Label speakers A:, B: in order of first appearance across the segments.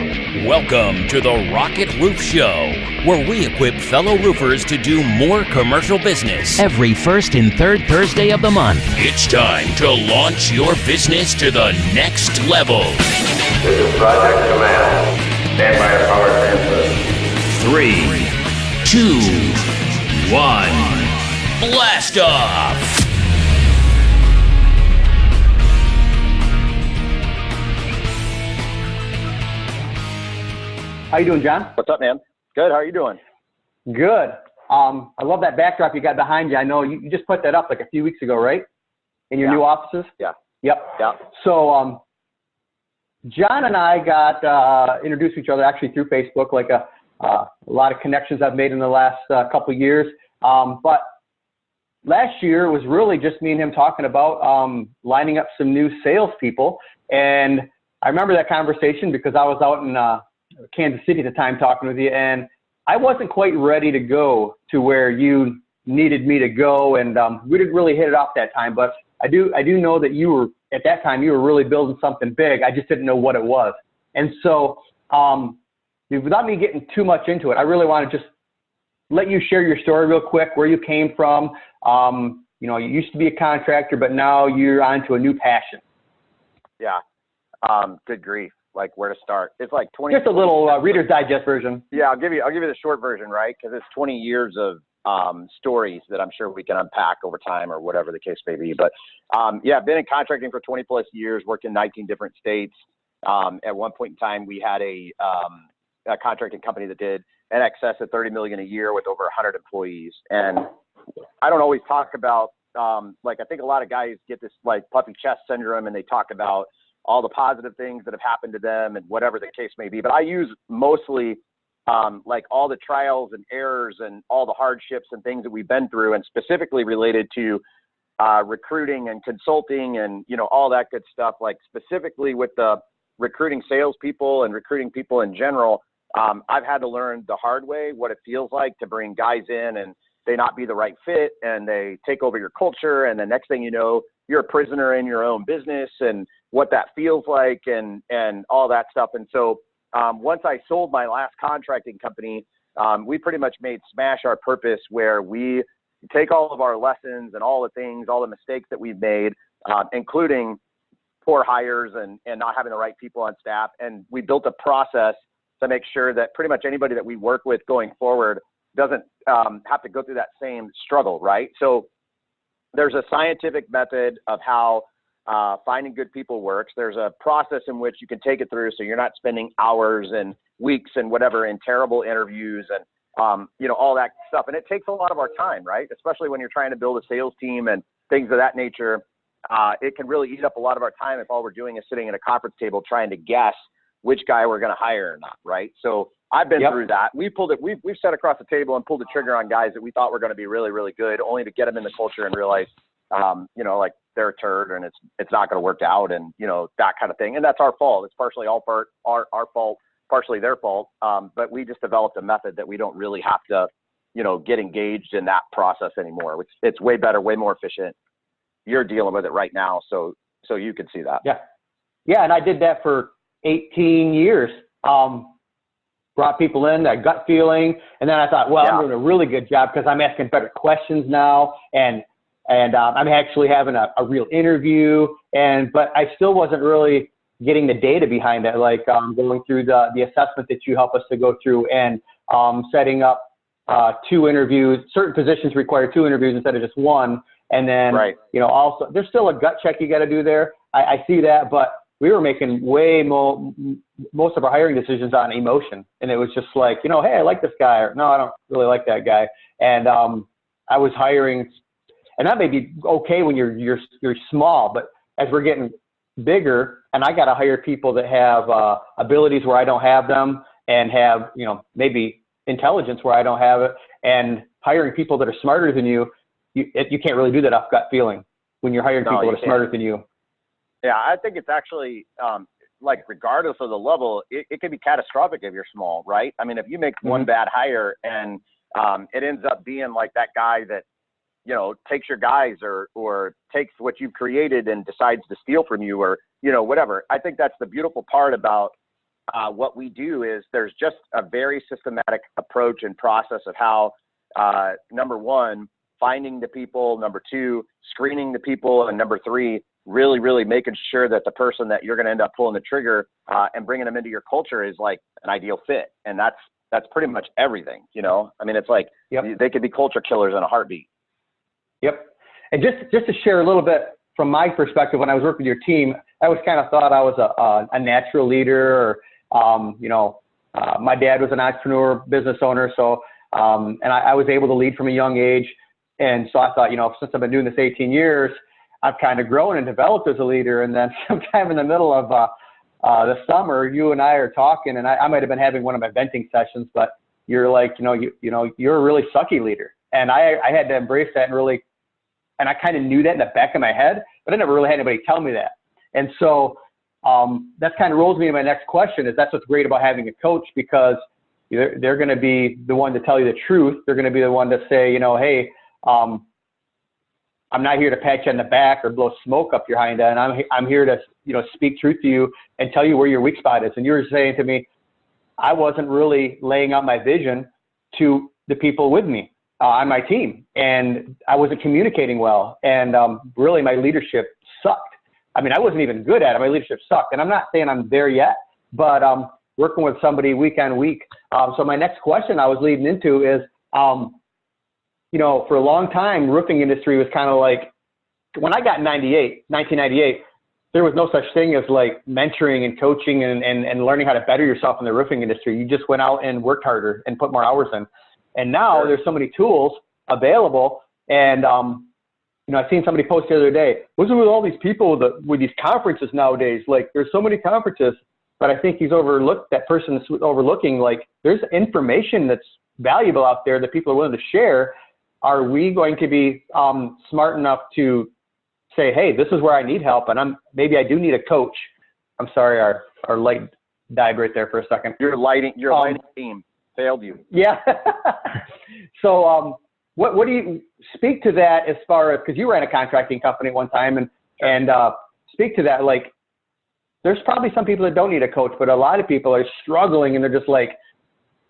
A: Welcome to the Rocket Roof Show, where we equip fellow roofers to do more commercial business every first and third Thursday of the month. It's time to launch your business to the next level.
B: This is Project Command. Stand by your power transfer.
A: 3, 2, 1, blast off!
C: How you doing, John?
D: What's up, man? Good. How are you doing?
C: Good. I love that backdrop you got behind you. I know you just put that up like a few weeks ago, right? In your new offices?
D: Yeah.
C: Yep.
D: Yeah.
C: So John and I got introduced to each other actually through Facebook, like a lot of connections I've made in the last couple of years. But last year was really just me and him talking about lining up some new salespeople. And I remember that conversation because I was out in Kansas City at the time talking with you, and I wasn't quite ready to go to where you needed me to go, and we didn't really hit it off that time. But I do know that you were at that time you were really building something big. I just didn't know what it was, and so without me getting too much into it, I really want to just let you share your story real quick, where you came from. You know, you used to be a contractor, but now you're on to a new passion.
D: Yeah. Good grief. Like, where to start? It's like 20.
C: Just a little Reader's Digest version.
D: Yeah, I'll give you the short version, right? Because it's 20 years of stories that I'm sure we can unpack over time, or whatever the case may be. But yeah, I've been in contracting for 20 plus years, worked in 19 different states. At one point in time, we had a contracting company that did in excess of $30 million a year with over 100 employees. And I don't always talk about like, I think a lot of guys get this like puffy chest syndrome, and they talk about all the positive things that have happened to them and whatever the case may be. But I use mostly like all the trials and errors and all the hardships and things that we've been through, and specifically related to recruiting and consulting and, you know, all that good stuff, like specifically with the recruiting salespeople and recruiting people in general. I've had to learn the hard way what it feels like to bring guys in and they not be the right fit, and they take over your culture. And the next thing you know, you're a prisoner in your own business, and what that feels like, and all that stuff. And so once I sold my last contracting company, we pretty much made Smash our purpose, where we take all of our lessons and all the things, all the mistakes that we've made, including poor hires and not having the right people on staff. And we built a process to make sure that pretty much anybody that we work with going forward doesn't have to go through that same struggle, right? So there's a scientific method of how finding good people works. There's a process in which you can take it through, so you're not spending hours and weeks and whatever in terrible interviews and you know, all that stuff. And it takes a lot of our time, right? Especially when you're trying to build a sales team and things of that nature. It can really eat up a lot of our time if all we're doing is sitting at a conference table trying to guess which guy we're going to hire or not, right? So I've been through that. We've sat across the table and pulled the trigger on guys that we thought were going to be really, really good, only to get them in the culture and realize, you know, like they're a turd and it's not going to work out, and, you know, that kind of thing. And that's our fault. It's partially our fault, partially their fault. But we just developed a method that we don't really have to, you know, get engaged in that process anymore. It's way better, way more efficient. You're dealing with it right now, so you can see that.
C: Yeah. Yeah, and I did that for 18 years. Brought people in, that gut feeling, and then I thought, well, I'm doing a really good job because I'm asking better questions now, and I'm actually having a real interview, but I still wasn't really getting the data behind it, like going through the assessment that you help us to go through, and setting up 2 interviews. Certain positions require 2 interviews instead of just 1, and then you know, also there's still a gut check you got to do there. I see that, but we were making most of our hiring decisions on emotion. And it was just like, you know, hey, I like this guy, or no, I don't really like that guy. And I was hiring, and that may be okay when you're small, but as we're getting bigger, and I got to hire people that have abilities where I don't have them, and have, you know, maybe intelligence where I don't have it, and hiring people that are smarter than you can't really do that off gut feeling when you're hiring people that are smarter than you.
D: Yeah, I think it's actually, like, regardless of the level, it can be catastrophic if you're small, right? I mean, if you make one bad hire and it ends up being like that guy that, you know, takes your guys or takes what you've created and decides to steal from you, or, you know, whatever. I think that's the beautiful part about what we do is there's just a very systematic approach and process of how, number one, finding the people, number two, screening the people, and number three, really, really making sure that the person that you're going to end up pulling the trigger and bringing them into your culture is like an ideal fit. And that's pretty much everything, you know? I mean, it's like they could be culture killers in a heartbeat.
C: Yep. And just to share a little bit from my perspective, when I was working with your team, I always kind of thought I was a natural leader, or, my dad was an entrepreneur, business owner. So, and I was able to lead from a young age. And so I thought, since I've been doing this 18 years, I've kind of grown and developed as a leader. And then sometime in the middle of the summer, you and I are talking, and I might've been having one of my venting sessions, but you're like, you're a really sucky leader. And I had to embrace that and I kind of knew that in the back of my head, but I never really had anybody tell me that. And so that kind of rolls me to my next question, is that's what's great about having a coach, because they're going to be the one to tell you the truth. They're going to be the one to say, hey, I'm not here to pat you on the back or blow smoke up your hind end. I'm here to, speak truth to you and tell you where your weak spot is. And you were saying to me, I wasn't really laying out my vision to the people with me on my team, and I wasn't communicating well. And really my leadership sucked. I mean, I wasn't even good at it. My leadership sucked. And I'm not saying I'm there yet, but working with somebody week on week. So my next question I was leading into is, for a long time, roofing industry was kind of like, when I got in 1998, there was no such thing as like mentoring and coaching and learning how to better yourself in the roofing industry. You just went out and worked harder and put more hours in. And now there's so many tools available. And, I've seen somebody post the other day, what's with all these people with these conferences nowadays? Like, there's so many conferences, but I think that person's overlooking, like, there's information that's valuable out there that people are willing to share. Are we going to be smart enough to say, hey, this is where I need help, and maybe I do need a coach? I'm sorry, our light died right there for a second.
D: Your lighting team failed you.
C: Yeah. So what do you speak to that as far as, because you ran a contracting company at one time, and speak to that, like, there's probably some people that don't need a coach, but a lot of people are struggling, and they're just like,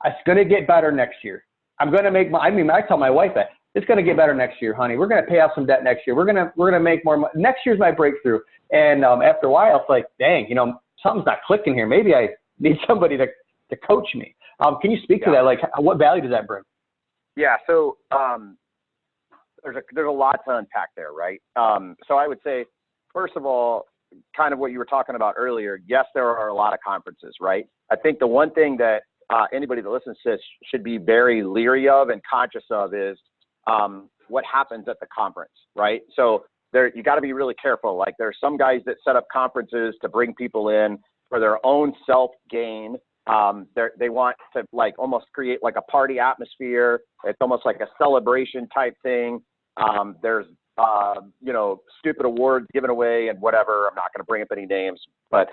C: it's going to get better next year. I'm going to make I tell my wife that it's going to get better next year, honey. We're going to pay off some debt next year. We're going to make more money. Next year's my breakthrough. And after a while, it's like, dang, something's not clicking here. Maybe I need somebody to coach me. Can you speak to that? Like, what value does that bring?
D: Yeah. So there's a lot to unpack there, right? So I would say, first of all, kind of what you were talking about earlier. Yes, there are a lot of conferences, right? I think the one thing that anybody that listens to this should be very leery of and conscious of is what happens at the conference, right? So you got to be really careful. Like, there's some guys that set up conferences to bring people in for their own self gain. They want to like almost create like a party atmosphere. It's almost like a celebration type thing. There's stupid awards given away and whatever. I'm not going to bring up any names, but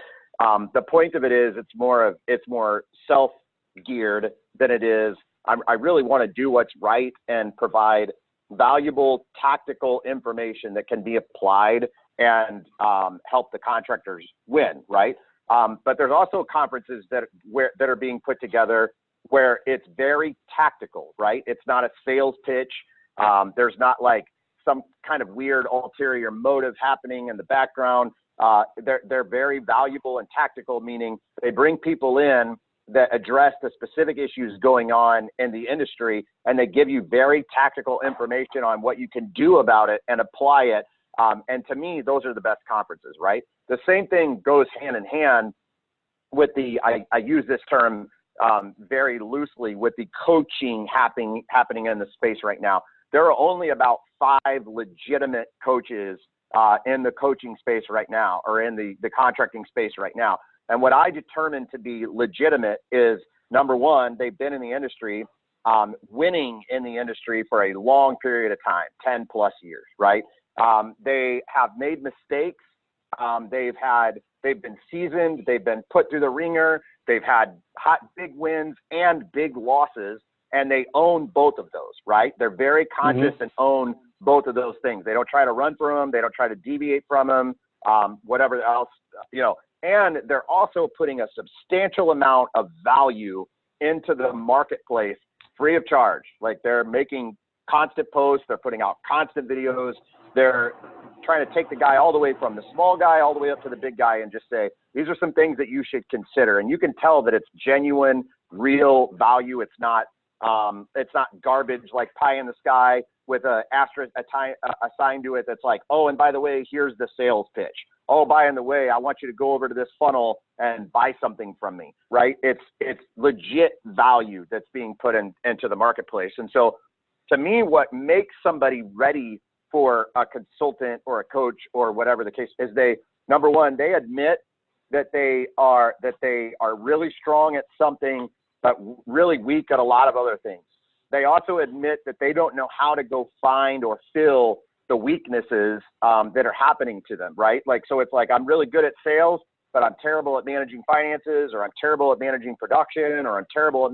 D: the point of it is it's more self geared than it is. I really want to do what's right and provide valuable tactical information that can be applied and help the contractors win, right? But there's also conferences that are being put together where it's very tactical, right? It's not a sales pitch. There's not like some kind of weird ulterior motive happening in the background. They're very valuable and tactical, meaning they bring people in that address the specific issues going on in the industry, and they give you very tactical information on what you can do about it and apply it. And to me, those are the best conferences, right? The same thing goes hand in hand with I use this term very loosely, with the coaching happening in the space right now. There are only about 5 legitimate coaches in the coaching space right now, or in the contracting space right now. And what I determine to be legitimate is, number one, they've been in the industry, winning in the industry for a long period of time, 10 plus years, right? They have made mistakes. They've been seasoned. They've been put through the ringer. They've had big wins and big losses, and they own both of those, right? They're very conscious and own both of those things. They don't try to run from them. They don't try to deviate from them. Whatever else, And they're also putting a substantial amount of value into the marketplace free of charge. Like they're making constant posts, they're putting out constant videos, they're trying to take the guy all the way from the small guy all the way up to the big guy and just say, these are some things that you should consider. And you can tell that it's genuine, real value. It's not garbage like pie in the sky with a asterisk assigned to it that's like, oh, and by the way, here's the sales pitch. Oh, by the way, I want you to go over to this funnel and buy something from me, right? It's legit value that's being put into the marketplace. And so to me, what makes somebody ready for a consultant or a coach or whatever the case is, number one, they admit that they are really strong at something, but really weak at a lot of other things. They also admit that they don't know how to go find or fill the weaknesses that are happening to them, right? Like, so it's like, I'm really good at sales, but I'm terrible at managing finances, or I'm terrible at managing production, or I'm terrible at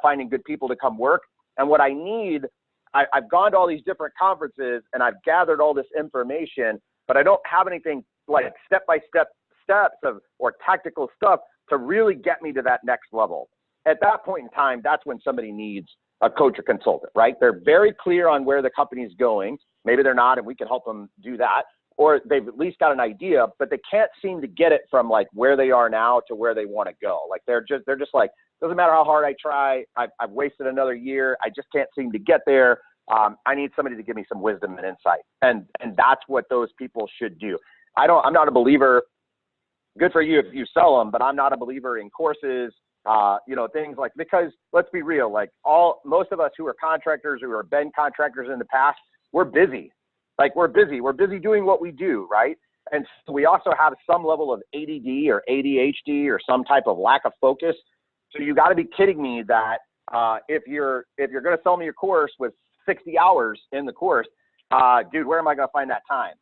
D: finding good people to come work. And what I need, I've gone to all these different conferences and I've gathered all this information, but I don't have anything like step-by-step steps or tactical stuff to really get me to that next level. At that point in time, that's when somebody needs a coach or consultant, right? They're very clear on where the company's going. Maybe they're not, and we can help them do that. Or they've at least got an idea, but they can't seem to get it from like where they are now to where they want to go. Like they're just like, doesn't matter how hard I try, I've wasted another year. I just can't seem to get there. I need somebody to give me some wisdom and insight. And that's what those people should do. I'm not a believer, good for you if you sell them, but I'm not a believer in courses, things like, because let's be real, like most of us who are contractors, who have been contractors in the past, we're busy. Like we're busy doing what we do, right? And so we also have some level of ADD or ADHD or some type of lack of focus. So you got to be kidding me that if you're going to sell me a course with 60 hours in the course, dude, where am I going to find that time?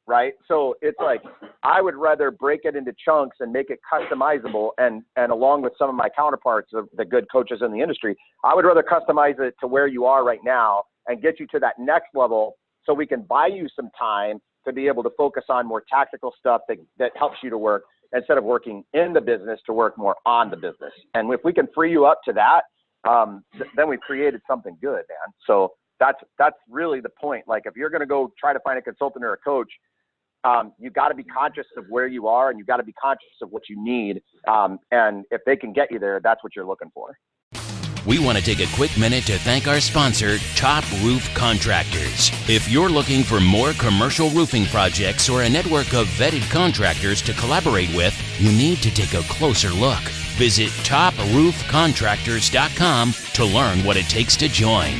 D: Right? So it's like, I would rather break it into chunks and make it customizable. And along with some of my counterparts, the good coaches in the industry, I would rather customize it to where you are right now and get you to that next level, so we can buy you some time to be able to focus on more tactical stuff that helps you to work, instead of working in the business to work more on the business. And if we can free you up to that, then we've created something good, man. So that's really the point. Like if you're going to go try to find a consultant or a coach, you got to be conscious of where you are, and you got to be conscious of what you need. And if they can get you there, that's what you're looking for.
A: We want to take a quick minute to thank our sponsor, Top Roof Contractors. If you're looking for more commercial roofing projects or a network of vetted contractors to collaborate with, you need to take a closer look. Visit toproofcontractors.com to learn what it takes to join.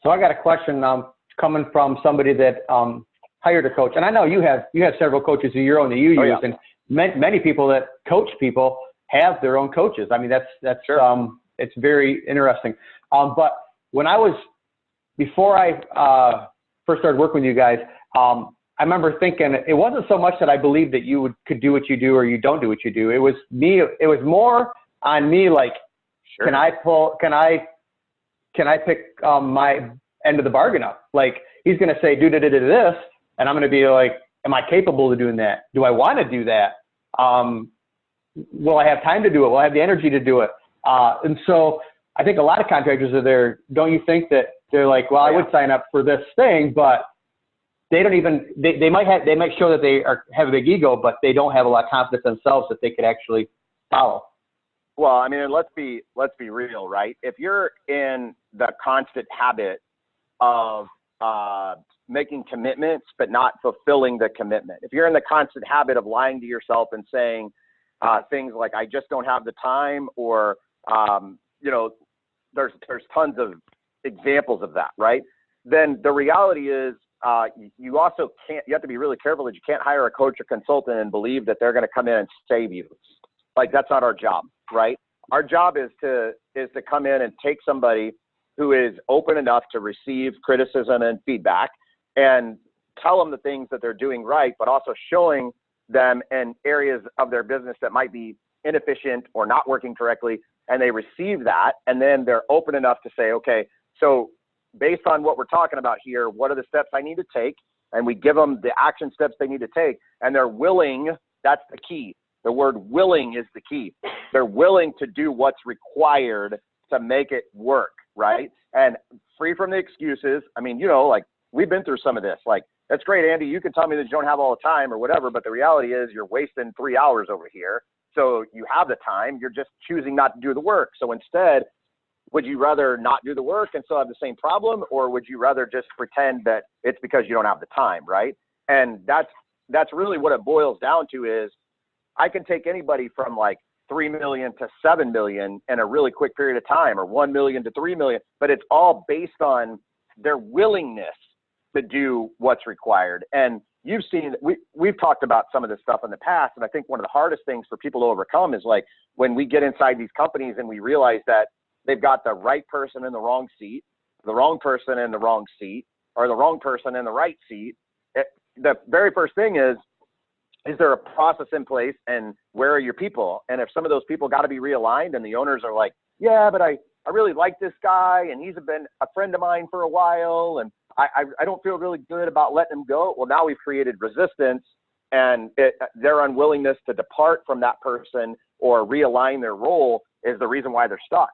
C: So I got a question coming from somebody that hired a coach, and I know you have several coaches of your own that you use,
D: yeah.
C: and many people that coach people have their own coaches. I mean, that's
D: sure.
C: It's very interesting. But before I first started working with you guys, I remember thinking it wasn't so much that I believed that you could do what you do or you don't do what you do. It was more on me, like,
D: sure.
C: can I pick my end of the bargain up? Like, he's going to say, do this, and I'm going to be like, am I capable of doing that? Do I want to do that? Will I have time to do it? Will I have the energy to do it? And so I think a lot of contractors are there. Don't you think that they're like, well, I would sign up for this thing, but they don't even, they might show that they have a big ego, but they don't have a lot of confidence themselves that they could actually follow.
D: Well, I mean, let's be real, right? If you're in the constant habit of making commitments but not fulfilling the commitment, if you're in the constant habit of lying to yourself and saying things like, I just don't have the time, or there's tons of examples of that, right? Then the reality is you also can't, you have to be really careful that you can't hire a coach or consultant and believe that they're going to come in and save you. Like, that's not our job, right? Our job is to come in and take somebody who is open enough to receive criticism and feedback and tell them the things that they're doing right, but also showing them in areas of their business that might be inefficient or not working correctly, and they receive that, and then they're open enough to say, okay, so based on what we're talking about here, what are the steps I need to take? And we give them the action steps they need to take, and they're willing That's the key. The word willing is the key. They're willing to do what's required to make it work, right? And free from the excuses. I mean, like we've been through some of this. Like, that's great, Andy. You can tell me that you don't have all the time or whatever, but the reality is you're wasting 3 hours over here. So you have the time. You're just choosing not to do the work. So instead, would you rather not do the work and still have the same problem, or would you rather just pretend that it's because you don't have the time, right? And that's really what it boils down to is I can take anybody from like 3 million to 7 million in a really quick period of time, or 1 million to 3 million, but it's all based on their willingness to do what's required. And you've seen, we've talked about some of this stuff in the past. And I think one of the hardest things for people to overcome is like when we get inside these companies and we realize that they've got the right person in the wrong seat, the wrong person in the wrong seat, or the wrong person in the right seat. The very first thing is there a process in place, and where are your people? And if some of those people got to be realigned and the owners are like, yeah, but I really like this guy and he's been a friend of mine for a while and I don't feel really good about letting him go. Well, now we've created resistance, and their unwillingness to depart from that person or realign their role is the reason why they're stuck.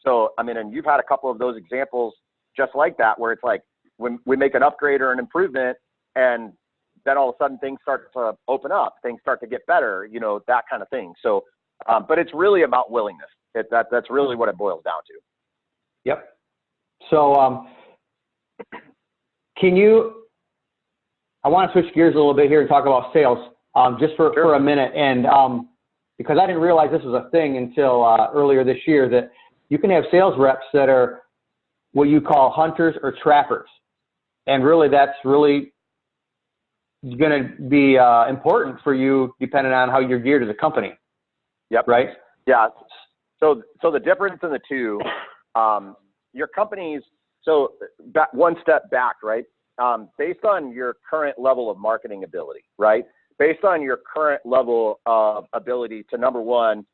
D: So, I mean, and you've had a couple of those examples just like that, where it's like when we make an upgrade or an improvement and then all of a sudden things start to open up, things start to get better, that kind of thing. So, but it's really about willingness. That's really what it boils down to.
C: Yep. So, I want to switch gears a little bit here and talk about sales, just for a minute. And because I didn't realize this was a thing until earlier this year, that you can have sales reps that are what you call hunters or trappers. And really, that's really going to be important for you depending on how you're geared as a company.
D: Yep.
C: Right?
D: Yeah. So the difference in the two, your companies, so one step back, right? Based on your current level of marketing ability, right? Based on your current level of ability to, number one,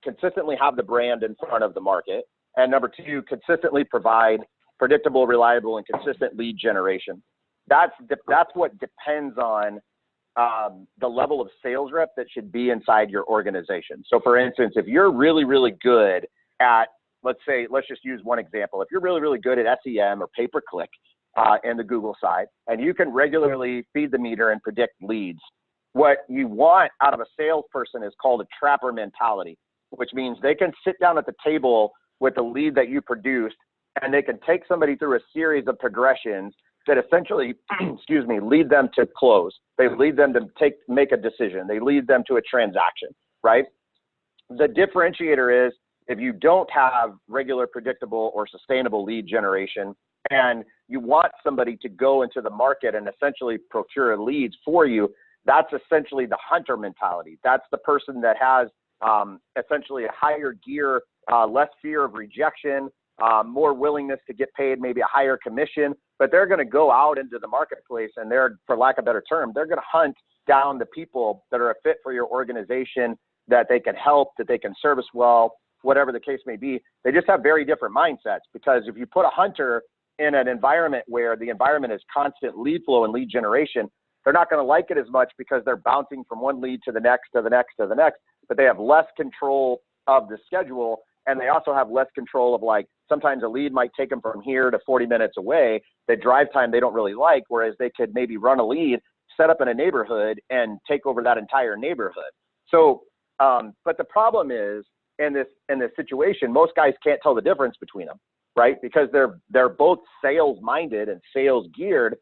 D: consistently have the brand in front of the market, and number two, consistently provide predictable, reliable, and consistent lead generation. That's what depends on the level of sales rep that should be inside your organization. So for instance, if you're really, really good at, let's just use one example. If you're really, really good at SEM or pay-per-click and the Google side, and you can regularly feed the meter and predict leads, what you want out of a salesperson is called a trapper mentality, which means they can sit down at the table with the lead that you produced, and they can take somebody through a series of progressions that essentially, lead them to close. They lead them to make a decision. They lead them to a transaction, right? The differentiator is if you don't have regular, predictable, or sustainable lead generation, and you want somebody to go into the market and essentially procure leads for you, that's essentially the hunter mentality. That's the person that has essentially a higher gear, less fear of rejection, more willingness to get paid maybe a higher commission, but they're going to go out into the marketplace and they're, for lack of a better term, they're going to hunt down the people that are a fit for your organization, that they can help, that they can service well, whatever the case may be. They just have very different mindsets, because if you put a hunter in an environment where the environment is constant lead flow and lead generation, they're not going to like it as much because they're bouncing from one lead to the next, to the next, to the next, but they have less control of the schedule. And they also have less control of, like, sometimes a lead might take them from here to 40 minutes away. The drive time they don't really like, whereas they could maybe run a lead, set up in a neighborhood, and take over that entire neighborhood. So, but the problem is in this situation, most guys can't tell the difference between them, right? Because they're both sales minded and sales geared,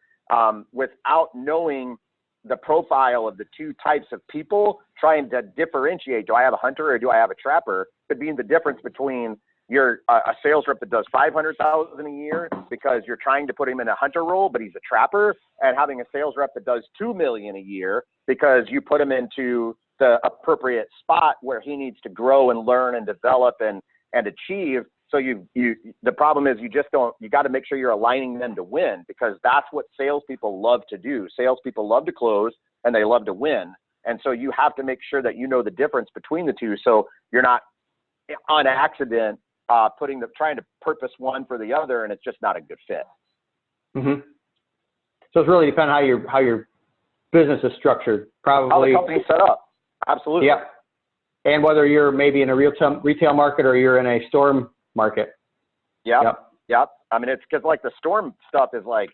D: without knowing the profile of the two types of people, trying to differentiate. Do I have a hunter or do I have a trapper? Could be the difference between a sales rep that does $500,000 a year because you're trying to put him in a hunter role, but he's a trapper, and having a sales rep that does $2 million a year because you put him into the appropriate spot where he needs to grow and learn and develop and achieve. So the problem is you got to make sure you're aligning them to win, because that's what salespeople love to do. Salespeople love to close and they love to win. And so you have to make sure that you know the difference between the two. So you're not on accident trying to purpose one for the other, and it's just not a good fit.
C: Mm-hmm. So it's really depending on how you're business is structured, probably.
D: How the company's set up. Absolutely.
C: Yeah. And whether you're maybe in a retail market or you're in a storm market.
D: Yep. I mean, it's because like the storm stuff is like,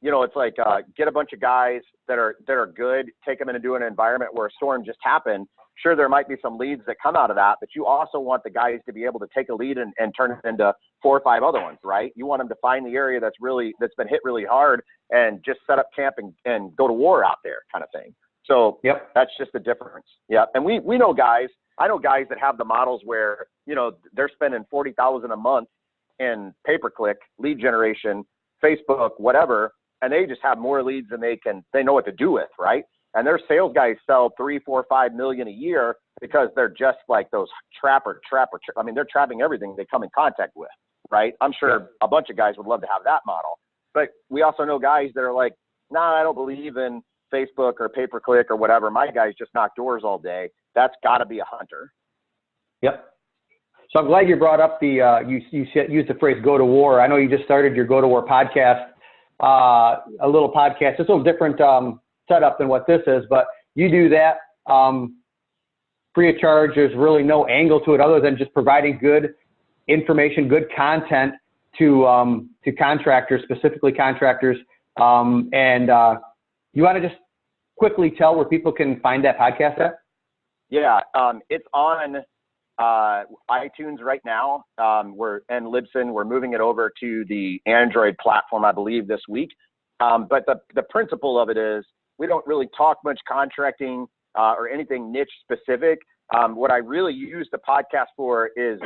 D: you know, it's like get a bunch of guys that are good, take them into an environment where a storm just happened. Sure, there might be some leads that come out of that, but you also want the guys to be able to take a lead and turn it into 4 or 5 other ones, right? You want them to find the area that's been hit really hard and just set up camp and go to war out there, kind of thing. So that's just the difference. Yeah, and we know guys. I know guys that have the models where, you know, they're spending $40,000 a month in pay-per-click lead generation, Facebook, whatever, and they just have more leads than they know what to do with, right? And their sales guys sell 3, 4, 5 million a year because they're just like those trapper. I mean, they're trapping everything they come in contact with, right? I'm sure a bunch of guys would love to have that model, but we also know guys that are like, nah, I don't believe in Facebook or pay-per-click or whatever. My guys just knock doors all day. That's got to be a hunter.
C: Yep. So I'm glad you brought up the you used the phrase "go to war." I know you just started your "Go to War" podcast, a little podcast. It's a little different setup than what this is, but you do that free of charge. There's really no angle to it other than just providing good information, good content to contractors, specifically contractors. And you want to just quickly tell where people can find that podcast at?
D: Yeah, it's on iTunes right now. And Libsyn, we're moving it over to the Android platform, I believe, this week. But the principle of it is we don't really talk much contracting or anything niche specific. What I really use the podcast for is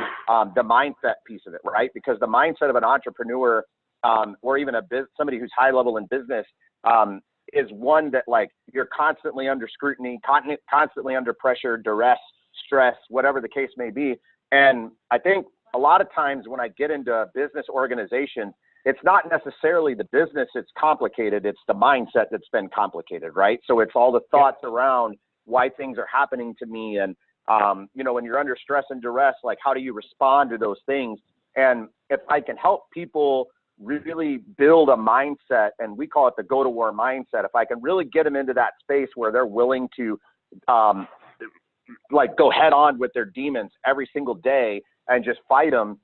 D: the mindset piece of it, right? Because the mindset of an entrepreneur or even somebody who's high level in business is one that, like, you're constantly under scrutiny, constantly under pressure, duress, stress, whatever the case may be. And I think a lot of times when I get into business organizations, it's not necessarily the business that's complicated, it's the mindset that's been complicated, right? So it's all the thoughts around why things are happening to me. And, you know, when you're under stress and duress, like, how do you respond to those things? And if I can help people really build a mindset, and we call it the go-to-war mindset, if I can really get them into that space where they're willing to like go head on with their demons every single day and just fight them,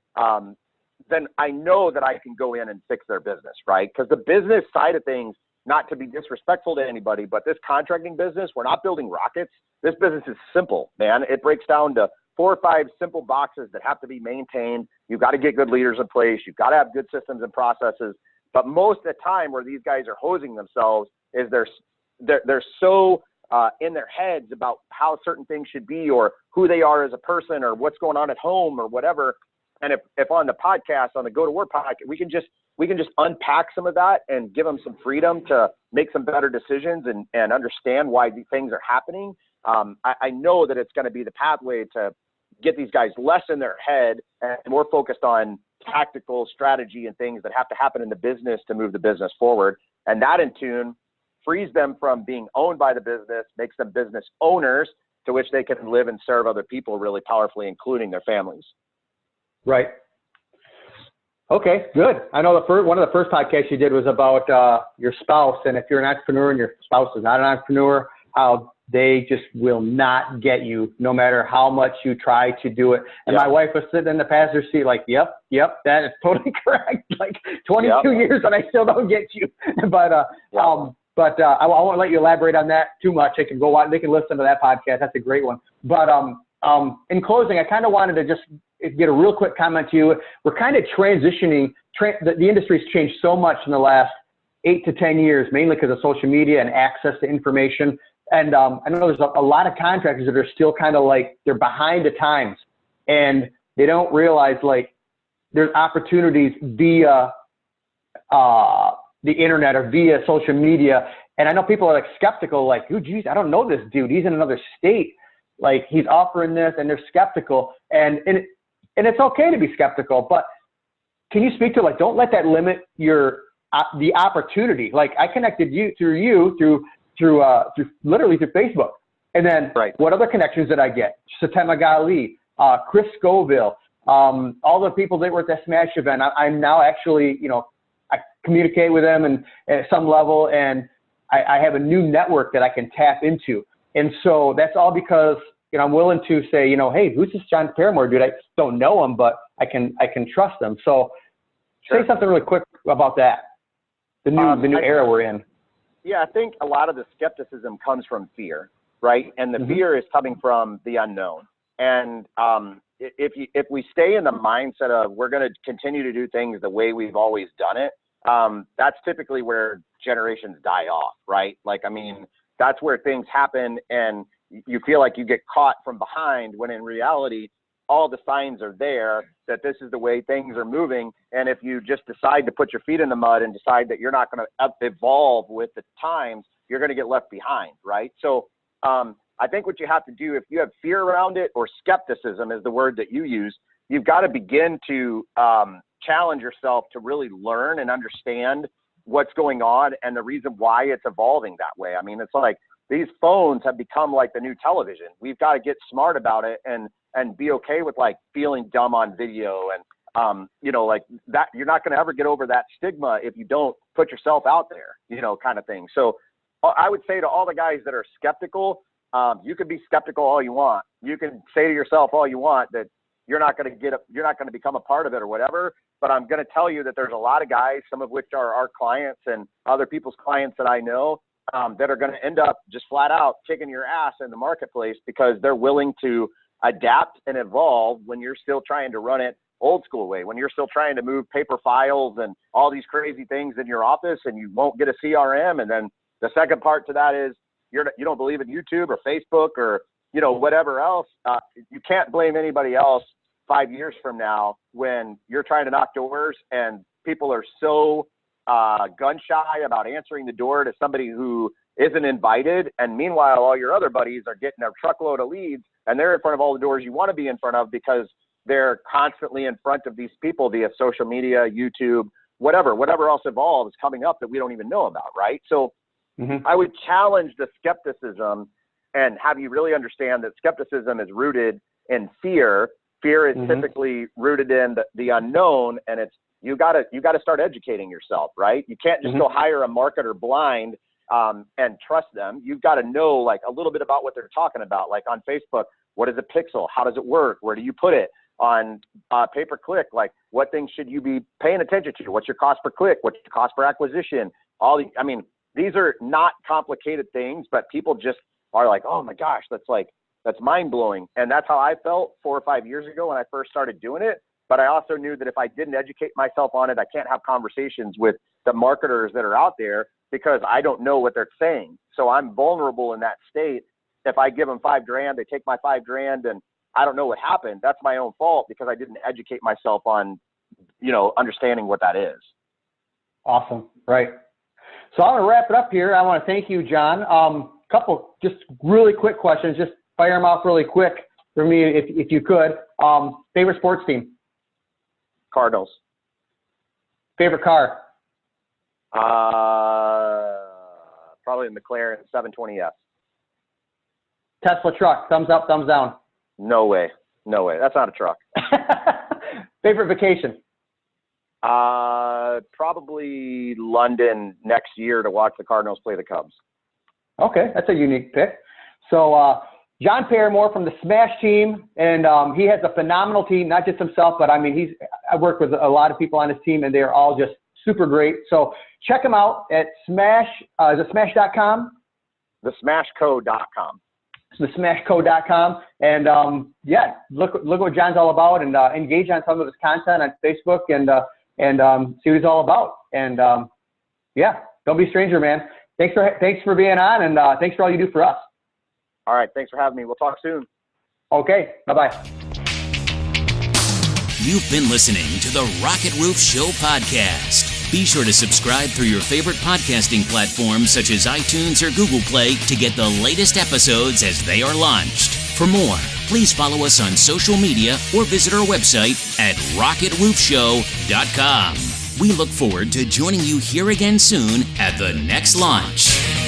D: then I know that I can go in and fix their business, right? Because the business side of things, not to be disrespectful to anybody, but this contracting business, we're not building rockets. This business is simple, man. It breaks down to 4 or 5 simple boxes that have to be maintained. You've got to get good leaders in place. You've got to have good systems and processes. But most of the time where these guys are hosing themselves is they're so in their heads about how certain things should be or who they are as a person or what's going on at home or whatever. And if on the podcast, on the Go to Work podcast, we can just unpack some of that and give them some freedom to make some better decisions and understand why these things are happening. I know that it's going to be the pathway to get these guys less in their head and more focused on tactical strategy and things that have to happen in the business to move the business forward. And that in tune frees them from being owned by the business, makes them business owners to which they can live and serve other people really powerfully, including their families.
C: Right. Okay, good. I know one of the first podcasts you did was about your spouse, and if you're an entrepreneur and your spouse is not an entrepreneur, how they just will not get you no matter how much you try to do it. And my wife was sitting in the passenger seat like, yep, that is totally correct. Like 22 years and I still don't get you. But I won't let you elaborate on that too much. They can go out, they can listen to that podcast. That's a great one. But in closing, I kind of wanted to just get a real quick comment to you. We're kind of transitioning. The industry's changed so much in the last 8 to 10 years, mainly because of social media and access to information. And I know there's a lot of contractors that are still kind of like they're behind the times, and they don't realize like there's opportunities via the internet or via social media. And I know people are like skeptical, like, oh, geez, I don't know this dude. He's in another state. Like he's offering this, and they're skeptical. And it's okay to be skeptical, but can you speak to like, don't let that limit the opportunity. Like I connected you through literally through Facebook. And then what other connections did I get? Satema Gali, Chris Scoville, all the people that were at that Smash event. I'm now actually, I communicate with them and at some level, and I have a new network that I can tap into. And so that's all because, I'm willing to say, hey, who's this Jon Paramore dude? I don't know him, but I can trust him. So say something really quick about that. The new era we're in.
D: Yeah, I think a lot of the skepticism comes from fear, right? And the fear is coming from the unknown. And if we stay in the mindset of we're going to continue to do things the way we've always done it, that's typically where generations die off, right? That's where things happen and you feel like you get caught from behind when in reality, all the signs are there that this is the way things are moving. And if you just decide to put your feet in the mud and decide that you're not going to evolve with the times, you're going to get left behind, right? So I think what you have to do, if you have fear around it, or skepticism is the word that you use, you've got to begin to challenge yourself to really learn and understand what's going on and the reason why it's evolving that way. It's like these phones have become like the new television. We've got to get smart about it and be okay with feeling dumb on video and like that. You're not going to ever get over that stigma if you don't put yourself out there, kind of thing. So I would say to all the guys that are skeptical, you can be skeptical all you want. You can say to yourself all you want that you're not going to become a part of it or whatever. But I'm going to tell you that there's a lot of guys, some of which are our clients and other people's clients that I know, that are going to end up just flat out kicking your ass in the marketplace because they're willing to adapt and evolve when you're still trying to run it old school way, when you're still trying to move paper files and all these crazy things in your office and you won't get a CRM. And then the second part to that is you don't believe in YouTube or Facebook or, whatever else. You can't blame anybody else 5 years from now when you're trying to knock doors and people are so gun shy about answering the door to somebody who isn't invited. And meanwhile, all your other buddies are getting a truckload of leads and they're in front of all the doors you want to be in front of because they're constantly in front of these people via social media, YouTube, whatever else evolves coming up that we don't even know about. Right. So I would challenge the skepticism and have you really understand that skepticism is rooted in fear. Fear is typically rooted in the unknown, and it's you got to start educating yourself, right? You can't just go hire a marketer blind and trust them. You've got to know a little bit about what they're talking about. Like on Facebook, what is a pixel? How does it work? Where do you put it? On pay-per-click, what things should you be paying attention to? What's your cost per click? What's your cost per acquisition? These are not complicated things, but people just are like, oh my gosh, that's mind blowing. And that's how I felt 4 or 5 years ago when I first started doing it. But I also knew that if I didn't educate myself on it, I can't have conversations with the marketers that are out there because I don't know what they're saying. So I'm vulnerable in that state. If I give them $5,000, they take my $5,000 and I don't know what happened. That's my own fault because I didn't educate myself on, understanding what that is.
C: Awesome. Right. So I'm going to wrap it up here. I want to thank you, Jon. Couple just really quick questions. Just fire them off really quick for me, if you could. Favorite sports team?
D: Cardinals.
C: Favorite car?
D: Probably the McLaren 720S.
C: Tesla truck? Thumbs up, thumbs down?
D: No way. That's not a truck.
C: Favorite vacation?
D: Probably London next year to watch the Cardinals play the Cubs.
C: Okay, that's a unique pick. So Jon Paramore from the Smash team, and he has a phenomenal team, not just himself, but I work with a lot of people on his team, and they're all just super great. So check him out at Smash. Is it Smash.com?
D: TheSmashCo.com.
C: TheSmashCo.com, and look what Jon's all about, and engage on some of his content on Facebook, and see what he's all about. And don't be a stranger, man. Thanks for being on, and thanks for all you do for us.
D: All right, thanks for having me. We'll talk soon.
C: Okay, bye-bye.
A: You've been listening to the Rocket Roof Show podcast. Be sure to subscribe through your favorite podcasting platforms such as iTunes or Google Play to get the latest episodes as they are launched. For more, please follow us on social media or visit our website at rocketroofshow.com. We look forward to joining you here again soon at the next launch.